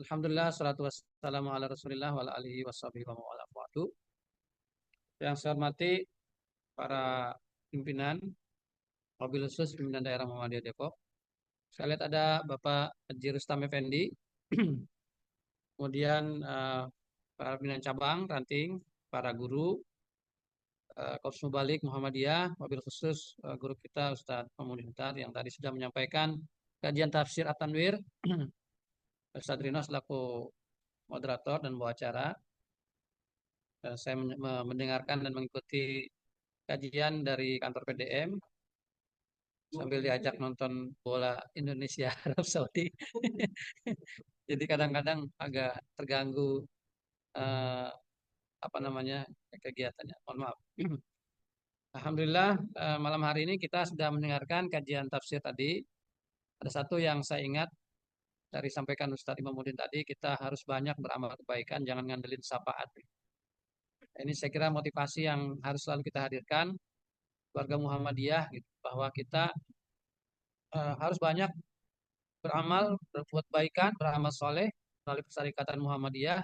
Alhamdulillah, salatu wassalamu ala rasulillah wa ala alihi washabihi wa mawala ba'du. Yang saya hormati para pimpinan, wabil khusus pimpinan daerah Muhammadiyah Depok. Saya lihat ada Bapak Haji Rustam Effendi, kemudian para pimpinan cabang, ranting, para guru, Korps Mubalik Muhammadiyah, wabil khusus guru kita Ustadz Muhammad yang tadi sudah menyampaikan kajian tafsir At-Tanwir. Ustadz Rino selaku moderator dan bawa acara. Saya mendengarkan dan mengikuti kajian dari kantor PDM sambil diajak nonton bola Indonesia Arab Saudi. Jadi kadang-kadang agak terganggu kegiatannya. Mohon maaf. Alhamdulillah malam hari ini kita sudah mendengarkan kajian tafsir tadi. Ada satu yang saya ingat dari sampaikan Ustadz Imamuddin tadi, kita harus banyak beramal kebaikan, jangan ngandelin syafaat. Ini saya kira motivasi yang harus selalu kita hadirkan warga Muhammadiyah gitu, bahwa kita harus banyak beramal, berbuat baikan, beramal soleh melalui Persyarikatan Muhammadiyah.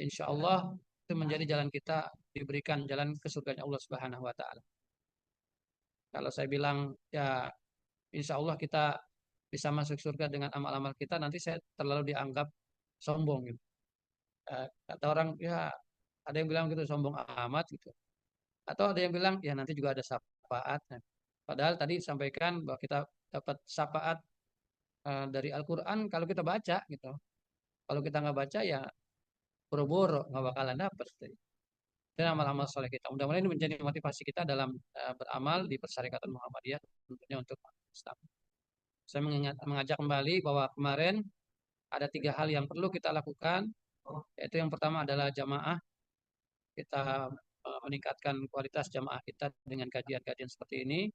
Insya Allah itu menjadi jalan kita, diberikan jalan ke surganya Allah Subhanahu Wa Taala. Kalau saya bilang ya insya Allah kita bisa masuk surga dengan amal-amal kita, nanti saya terlalu dianggap sombong gitu. Kata orang ya ada yang bilang gitu, sombong amat gitu. Atau ada yang bilang ya nanti juga ada syafaat. Padahal tadi sampaikan bahwa kita dapat syafaat dari Al-Quran kalau kita baca gitu. Kalau kita nggak baca ya boro-boro nggak bakalan dapat. Dan amal-amal soleh kita. Mudah-mudahan ini menjadi motivasi kita dalam beramal di Persyarikatan Muhammadiyah tentunya untuk Islam. Saya mengajak kembali bahwa kemarin ada 3 hal yang perlu kita lakukan. Yaitu yang pertama adalah jamaah. Kita meningkatkan kualitas jamaah kita dengan kajian-kajian seperti ini.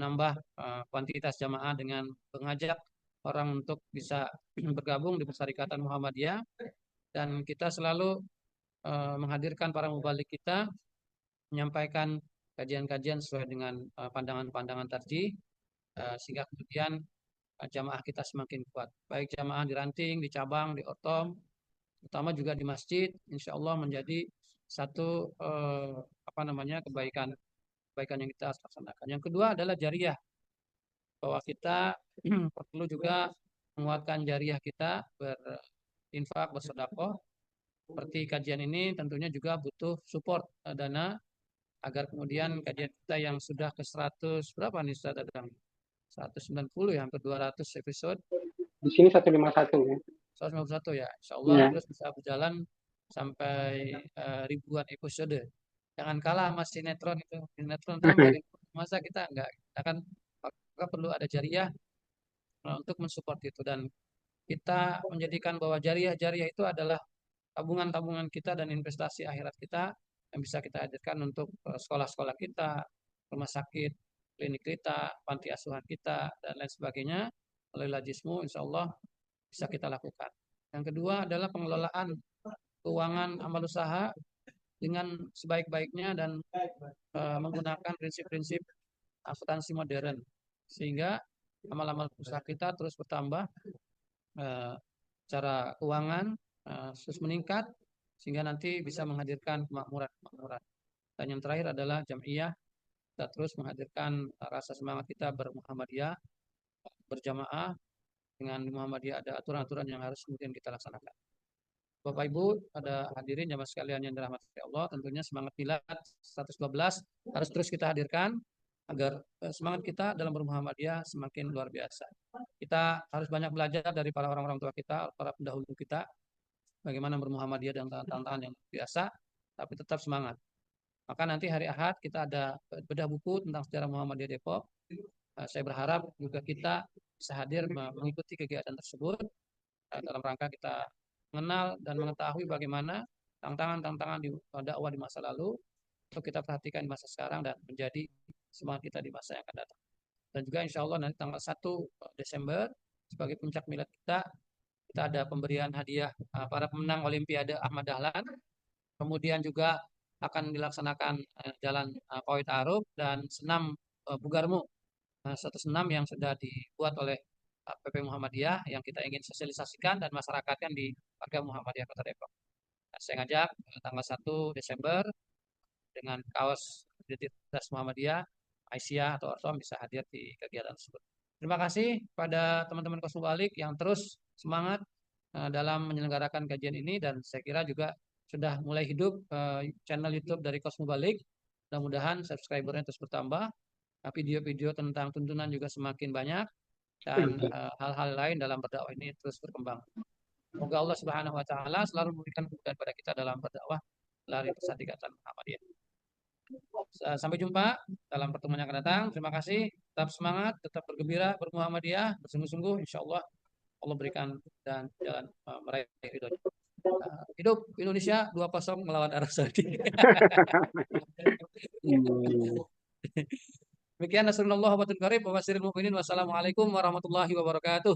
Nambah kuantitas jamaah dengan mengajak orang untuk bisa bergabung di Persyarikatan Muhammadiyah. Dan kita selalu menghadirkan para mubalik kita, menyampaikan kajian-kajian sesuai dengan pandangan-pandangan tarjih, sehingga kemudian jamaah kita semakin kuat. Baik jamaah di ranting, di cabang, di ortom, terutama juga di masjid, insya Allah menjadi satu kebaikan yang kita laksanakan. Yang kedua adalah jariyah, bahwa kita perlu juga menguatkan jariyah kita, berinfak, bersedekah. Seperti kajian ini tentunya juga butuh support dana agar kemudian kajian kita yang sudah ke 100 berapa nih Ustaz Adam? 190 ya, hampir 200 episode. Di sini 151 ya. 151 ya, insya Allah terus bisa berjalan sampai ribuan episode. Jangan kalah sama sinetron itu. Sinetron kan masa kita enggak, kita kan perlu ada jariyah untuk mensupport itu, dan kita menjadikan bahwa jariyah itu adalah tabungan-tabungan kita dan investasi akhirat kita yang bisa kita hadirkan untuk sekolah-sekolah kita, rumah sakit, klinik kita, panti asuhan kita, dan lain sebagainya. Melalui Lajismu, insya Allah bisa kita lakukan. Yang kedua adalah pengelolaan keuangan amal usaha dengan sebaik-baiknya dan menggunakan prinsip-prinsip akuntansi modern, sehingga amal-amal usaha kita terus bertambah, secara keuangan terus meningkat, sehingga nanti bisa menghadirkan kemakmuran. Dan yang terakhir adalah jam'iyah, kita terus menghadirkan rasa semangat kita bermuhammadiyah, berjamaah. Dengan Muhammadiyah ada aturan-aturan yang harus kemudian kita laksanakan. Bapak Ibu, ada hadirin jamaah sekalian yang dirahmati Allah, tentunya semangat milad 112 harus terus kita hadirkan agar semangat kita dalam bermuhammadiyah semakin luar biasa. Kita harus banyak belajar dari para orang-orang tua kita, para pendahulu kita, bagaimana bermuhammadiyah dengan tantangan yang biasa, tapi tetap semangat. Maka nanti hari Ahad kita ada bedah buku tentang sejarah Muhammadiyah Depok. Saya berharap juga kita bisa hadir mengikuti kegiatan tersebut dalam rangka kita mengenal dan mengetahui bagaimana tantangan-tantangan di dakwah di masa lalu untuk kita perhatikan di masa sekarang dan menjadi semangat kita di masa yang akan datang. Dan juga insya Allah nanti tanggal 1 Desember sebagai puncak milad kita ada pemberian hadiah para pemenang Olimpiade Ahmad Dahlan. Kemudian juga akan dilaksanakan jalan Pawai Ta'aruf dan senam Bugarmu, satu senam yang sudah dibuat oleh PP Muhammadiyah yang kita ingin sosialisasikan dan masyarakatkan di warga Muhammadiyah Kota Depok. Nah, saya ngajak tanggal 1 Desember dengan kaos identitas Muhammadiyah, Aisyah atau Ortom bisa hadir di kegiatan tersebut. Terima kasih pada teman-teman Kosmobalik yang terus semangat dalam menyelenggarakan kajian ini, dan saya kira juga sudah mulai hidup channel YouTube dari Kosmobalik. Mudah-mudahan subscribernya terus bertambah, video-video tentang tuntunan juga semakin banyak, dan hal-hal lain dalam berdakwah ini terus berkembang. Semoga Allah Subhanahu wa taala selalu memberikan kemudahan pada kita dalam berdakwah lari persandikatan Muhammadiyah. Sampai jumpa dalam pertemuan yang akan datang. Terima kasih. Tetap semangat, tetap bergembira, bermuhammadiyah, bersungguh-sungguh. Insya Allah Allah berikan dan jalan meraih ridhonya. Hidup Indonesia 2-0 melawan Arab Saudi. Demikian, Nasrullah wa batul karib wa basiril mu'minin. Wassalamualaikum warahmatullahi wabarakatuh.